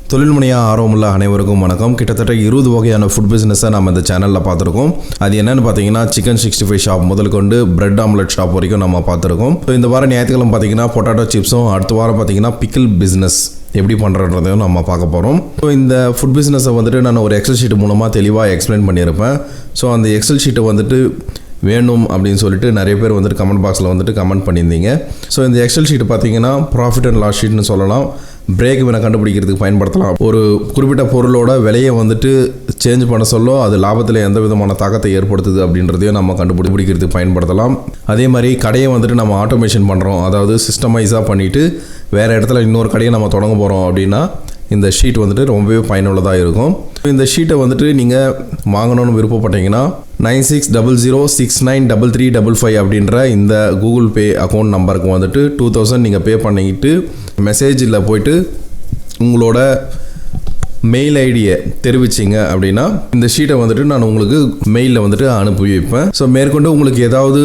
தொழில் முனையா ஆர்வமுள்ள அனைவருக்கும் வணக்கம். கிட்டத்தட்ட 20 வகையான ஃபுட் பிஸ்னஸை நம்ம இந்த சேனலில் பார்த்துருக்கோம். அது என்னென்னு பார்த்தீங்கன்னா சிக்கன் 65 ஷாப் முதல் கொண்டு பிரெட் ஆம்லெட் ஷாப் வரைக்கும் நம்ம பார்த்துருக்கோம். ஸோ இந்த வாரம் ஞாயிற்றுக்கிழமை பார்த்தீங்கன்னா பொட்டாட்டோ சிப்ஸும், அடுத்த வாரம் பார்த்தீங்கன்னா பிக்கிள் பிஸ்னஸ் எப்படி பண்ணுறதையும் நம்ம பார்க்க போகிறோம். ஸோ இந்த ஃபுட் பிஸ்னஸை வந்துட்டு நான் ஒரு எக்ஸல் ஷீட் மூலமாக தெளிவாக எக்ஸ்பிளைன் பண்ணியிருப்பேன். ஸோ அந்த எக்ஸல் ஷீட்டை வந்துட்டு வேணும் அப்படின்னு சொல்லிட்டு நிறைய பேர் வந்துட்டு கமெண்ட் பாக்ஸில் வந்துட்டு கமெண்ட் பண்ணியிருந்தீங்க. ஸோ இந்த எக்ஸல் ஷீட் பார்த்தீங்கன்னா ப்ராஃபிட் அண்ட் லாஸ் ஷீட்னு சொல்லலாம். பிரேக்இவனை கண்டுபிடிக்கிறதுக்கு பயன்படுத்தலாம். ஒரு குறிப்பிட்ட பொருளோட விலையை வந்துட்டு சேஞ்ச் பண்ண சொல்ல அது லாபத்தில் எந்த விதமான தாக்கத்தை ஏற்படுத்துது அப்படின்றதையும் நம்ம கண்டுபிடிக்கிறதுக்கு பயன்படுத்தலாம். அதே மாதிரி கடையை வந்துட்டு நம்ம ஆட்டோமேஷன் பண்ணுறோம், அதாவது சிஸ்டமைஸாக பண்ணிவிட்டு வேறு இடத்துல இன்னொரு கடையை நம்ம தொடங்க போகிறோம் அப்படின்னா இந்த ஷீட் வந்துட்டு ரொம்பவே பயனுள்ளதாக இருக்கும். இந்த ஷீட்டை வந்துட்டு நீங்கள் வாங்கணும்னு விருப்பப்பட்டீங்கன்னா 9600693355 அப்படின்ற இந்த கூகுள் பே அக்கௌண்ட் நம்பருக்கு வந்துட்டு 2000 நீங்கள் பே பண்ணிக்கிட்டு மெசேஜில் போய்ட்டு உங்களோட மெயில் ஐடியை தெரிவிச்சிங்க அப்படின்னா இந்த ஷீட்டை வந்துட்டு நான் உங்களுக்கு மெயிலில் வந்துட்டு அனுப்பி வைப்பேன். ஸோ மேற்கொண்டு உங்களுக்கு ஏதாவது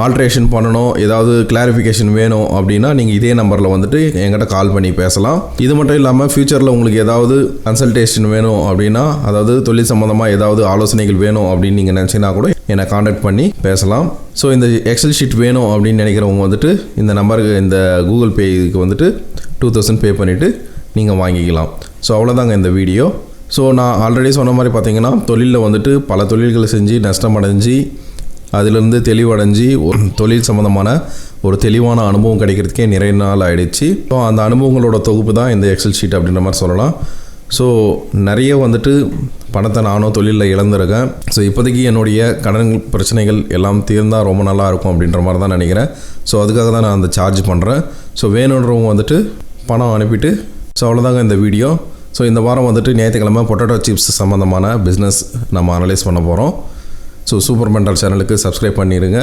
ஆல்ட்ரேஷன் பண்ணணும், ஏதாவது கிளாரிஃபிகேஷன் வேணும் அப்படின்னா நீங்கள் இதே நம்பரில் வந்துட்டு என்கிட்ட கால் பண்ணி பேசலாம். இது மட்டும் இல்லாமல் ஃப்யூச்சரில் உங்களுக்கு ஏதாவது கன்சல்டேஷன் வேணும் அப்படின்னா, அதாவது தொழில் சம்மந்தமாக ஏதாவது ஆலோசனைகள் வேணும் அப்படின்னு நீங்கள் நினச்சிங்கன்னா கூட என்னை காண்டாக்ட் பண்ணி பேசலாம். ஸோ இந்த எக்ஸல் ஷீட் வேணும் அப்படின்னு நினைக்கிறவங்க வந்துட்டு இந்த நம்பருக்கு, இந்த கூகுள் பேக்கு வந்துட்டு 2000 பே பண்ணிவிட்டு நீங்கள் வாங்கிக்கலாம். ஸோ அவ்வளோதாங்க இந்த வீடியோ. ஸோ நான் ஆல்ரெடி சொன்ன மாதிரி பார்த்தீங்கன்னா தொழிலில் வந்துட்டு பல தொழில்களை செஞ்சு நஷ்டம் அடைஞ்சி அதிலிருந்து தெளிவடைஞ்சி ஒரு தொழில் சம்மந்தமான ஒரு தெளிவான அனுபவம் கிடைக்கிறதுக்கே நிறைய நாள் ஆகிடுச்சு. ஸோ அந்த அனுபவங்களோட தொகுப்பு தான் இந்த எக்ஸல் ஷீட் அப்படின்ற மாதிரி சொல்லலாம். ஸோ நிறைய வந்துட்டு பணத்தை நானும் தொழிலில் இழந்திருக்கேன். ஸோ இப்போதைக்கு என்னுடைய கடன் பிரச்சனைகள் எல்லாம் தீர்ந்தால் ரொம்ப நல்லா இருக்கும் அப்படின்ற மாதிரி தான் நினைக்கிறேன். ஸோ அதுக்காக தான் நான் அந்த சார்ஜ் பண்ணுறேன். ஸோ வேணுன்றவங்க வந்துட்டு பணம் அனுப்பிட்டு. ஸோ அவ்வளோதாங்க இந்த வீடியோ. ஸோ இந்த வாரம் வந்துட்டு ஞாயிற்றுக்கிழமை பொட்டாட்டோ சிப்ஸ் சம்மந்தமான பிஸ்னஸ் நம்ம அனலைஸ் பண்ண போகிறோம். ஸோ சூப்பர் மெண்டல் சேனலுக்கு சப்ஸ்கிரைப் பண்ணிடுங்க.